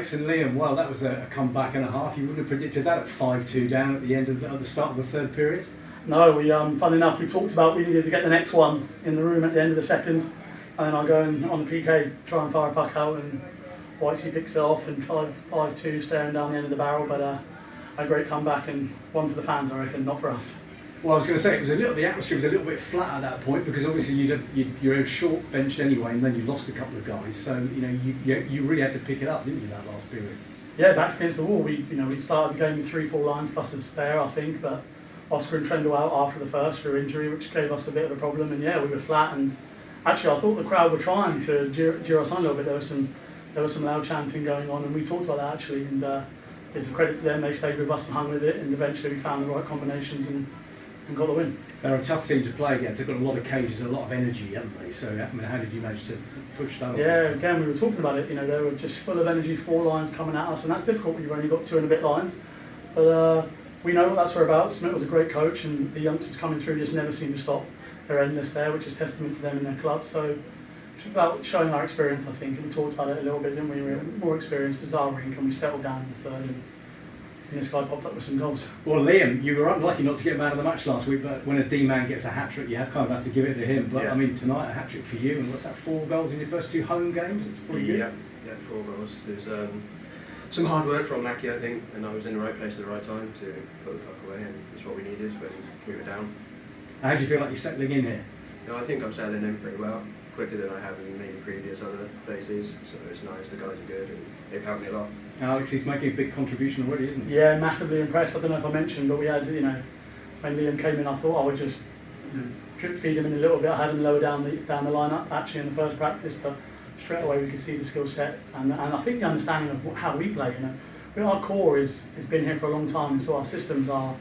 Alex and Liam, well, that was a comeback and a half. You wouldn't have predicted that at 5-2 down at the end of at the start of the third period. No, we funnily enough, we talked about we needed to get the next one in the room at the end of the second, and then I'll go and on the PK try and fire a puck out, and Whitesy picks it off, and 5-2 staring down the end of the barrel. But a great comeback, and one for the fans, I reckon, not for us. Well, I was going to say the atmosphere was a little bit flat at that point because obviously you're short benched anyway, and then you lost a couple of guys, so you really had to pick it up, didn't you, that last period? Yeah, backs against the wall. We started the game with 3-4 lines plus a spare, I think, but Oscar and Trendle out after the first for injury, which gave us a bit of a problem. And yeah, we were flat. And actually, I thought the crowd were trying to jeer us on a little bit. There was some loud chanting going on, and we talked about that actually. And it's a credit to them. They stayed with us and hung with it. And eventually, we found the right combinations and got the win. They're a tough team to play against. They've got a lot of cages, a lot of energy, haven't they? So, I mean, how did you manage to push that off? Yeah, again, we were talking about it. They were just full of energy, 4 lines coming at us, and that's difficult when you've only got 2 and a bit lines. But we know what that's all about. Smith was a great coach, and the youngsters coming through just never seem to stop. They're endless there, which is testament to them in their club. So it's just about showing our experience, I think. And we talked about it a little bit, didn't we? We were more experienced as our rink, and we settled down in the third. And this guy popped up with some goals. Well, Liam, you were unlucky not to get man of the match last week, but when a D-man gets a hat-trick, you kind of have to give it to him. But, yeah. I mean, tonight, a hat-trick for you, and what's that, 4 goals in your first 2 home games? It's pretty good. Yeah, 4 goals. There's some hard work from Mackie, I think, and I was in the right place at the right time to put the puck away, and it's what we needed when we were down. How do you feel like you're settling in here? I think I'm settling in pretty well, quicker than I have in maybe previous other places, so it's nice, the guys are good, and they've helped me a lot. Alex, he's making a big contribution already, isn't he? Yeah, massively impressed. I don't know if I mentioned, but we had, when Liam came in, I thought I would just drip feed him in a little bit. I had him lower down the lineup actually in the first practice, but straight away we could see the skill set and I think the understanding of how we play. Our core has been here for a long time, so our systems are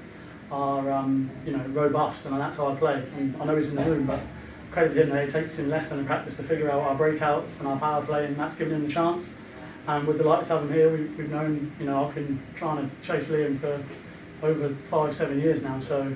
robust, and that's how I play. And I know he's in the room, but credit to him that it takes him less than a practice to figure out our breakouts and our power play, and that's given him the chance. And we're delighted to have him here. We've known, I've been trying to chase Liam for over 5-7 years now, so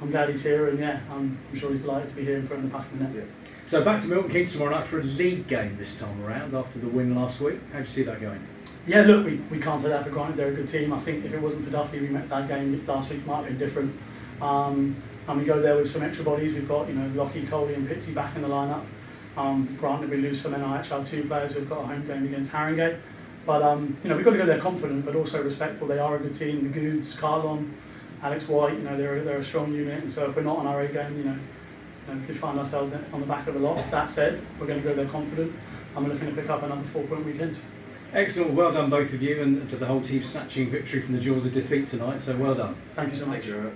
I'm glad he's here, and yeah, I'm sure he's delighted to be here and put in the back of the net. Yeah. So back to Milton Keynes tomorrow night for a league game this time around after the win last week. How do you see that going? Yeah, look, we can't take that for granted. They're a good team. I think if it wasn't for Duffy, that game last week might have been different. And we go there with some extra bodies. We've got Lockie, Coley and Pitsy back in the lineup. Granted, we lose some NIHL 2 players who've got a home game against Haringey. But we've got to go there confident, but also respectful. They are a good team. The Goods, Carlon, Alex White, they're a strong unit. And so if we're not on our A game, we could find ourselves on the back of a loss. That said, we're going to go there confident, and we're looking to pick up another 4-point weekend. Excellent. Well done, both of you, and to the whole team snatching victory from the jaws of defeat tonight. So well done. Thank you so much. Thank you very much.